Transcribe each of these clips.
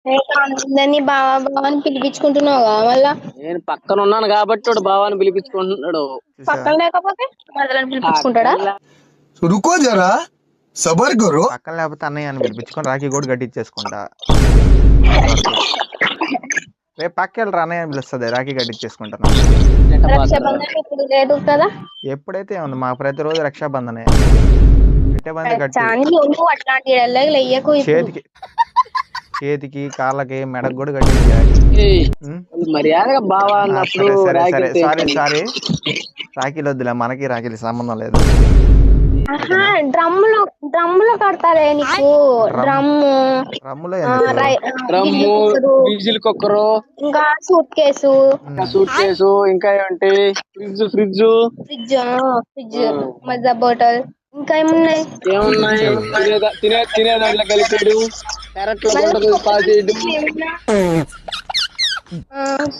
అందరినీ బావా బావా అని పిలిపించుకుంటున్నావుగా మళ్ళా నేను పక్కన ఉన్నాను కాబట్టి వాడు బావాని పిలిపించుకుంటున్నాడు. పక్కన లేకపోతే మరదలని పిలిపించుకుంటాడా? रुको जरा सबर करो పక్కన లేకపోతే అన్నయ్య అని పిలిపించుకొని రాఖీ కూడా కట్టించేసుకుంటా. రేపు పక్కెళ్ళరా అన్నయ్య అని పిలుస్తుంది, రాఖీ కట్టించేసుకుంటాను. రక్షాబంధన్ ఇప్పుడు లేదు కదా? ఎప్పుడైతే ఉంది మా ప్రతిరోజు రక్షాబంధనే. పెట్టే బంధి కట్టు. నువ్వు అట్లాంటి లెయ్యకు చేతికి చేతికి కాళ్ళకి మెడకు కూడా కట్టింది రాఖీ. మర్యాదగా బావా అన్నప్పుడు సరే సరే సారీ సారీ. రాఖీలు వద్దులే, మనకి రాఖీలు సంబంధం లేదు. డ్రమ్ములో కడతారే నీకు. డ్రమ్ము రమ్ములో డ్రమ్ము, డీజిల్ కుక్కరు, ఇంకా సూట్ కేసు ఇంకా ఏంటి ఫ్రిడ్జ్ ఫ్రిడ్జ్ ఫ్రిడ్జ్ మజా బాటిల్ ఇంకా ఏమున్నాయి తినే దాంట్లో కలిపాడు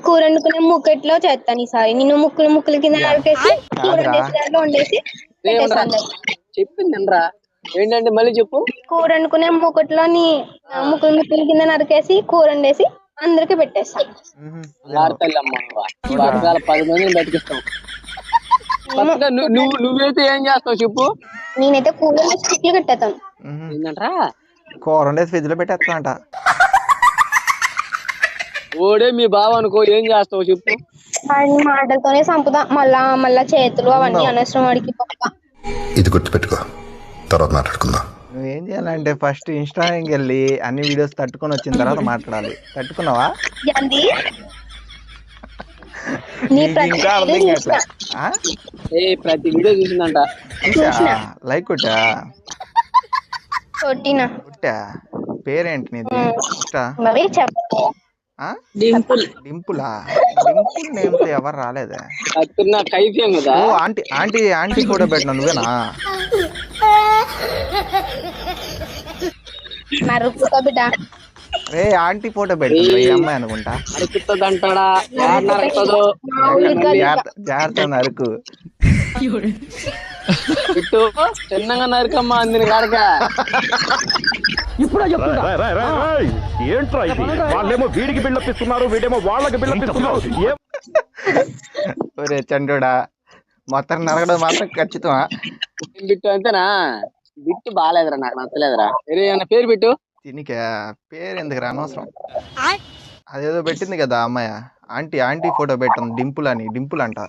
కూర వండుకునే ముక్కట్లో చేస్తాను ఈసారి. నిన్ను ముక్కుల కింద నరికేసి కూర దాంట్లో వండేసి చెప్పిందిరా ఏంటంటే మళ్ళీ చెప్పు. కూర వండుకునే ముక్కట్లోని ముక్కుల కింద నరికేసి కూర వండేసి అందరికి పెట్టేస్తాం. 10 మందిని బతికిస్తాం. నువ్వైతే ఏం చేస్తావు చెప్పు. నేనైతే కూర స్టిక్లు కట్టేస్తాను. ఏంటంటరా కూర వండేసి ఫ్రిడ్జ్ లో పెట్టేస్తానంట. ఓడే మీ బావ అనుకో, ఏం చేస్తావు చెప్పు. మాటలతోనే చంపుతా. మళ్ళా చేతులు అవన్నీ అనవసరం వాడికి. ఇది గుర్తుపెట్టుకో, తర్వాత మాట్లాడుకుందాం. నువ్వేం చేయాలంటే ఫస్ట్ ఇన్స్టాగ్రామ్కి వెళ్ళి అన్ని వీడియోస్ తట్టుకొని వచ్చిన తర్వాత మాట్లాడాలి. తట్టుకున్నావా? ఇంకా అర్థం కావట్లే. ప్రతి వీడియో చూసిందంట. లైక్ కొట్టా కొట్టా. పేరేంటి నీది? డింపులా? డింపుల్ నేమ్తో ఎవరు రాలేదే. ఓ ఆంటీ ఆంటీ ఆంటీ కూడా పెట్టినా నువ్వేనా? రే ఆంటీ ఫోటో పెట్టింది ఈ అమ్మాయి అనుకుంటా. జాగ్రత్త నరుకు. చిన్నగా నరకమ్మా అందిని కాడక. ఏంట్రా ఇది? వాళ్ళేమో వీడికి బిల్డపిస్తున్నారు, వీడేమో వాళ్ళకి బిల్డపిస్తున్నారు. ఒరే చండుడా, మొత్తం నరకడం మాత్రం ఖచ్చితమా? బిట్టు అంతేనా? బిట్టు బాగాలేదురా, నాకు నచ్చలేదురా. పేరు పెట్టు. దీనికి పేరు ఎందుకు అనవసరం. అదేదో పెట్టింది కదా అమ్మాయి, ఆంటీ ఆంటీ ఫోటో పెట్టింది డింపుల్ అని. డింపుల్ అంట.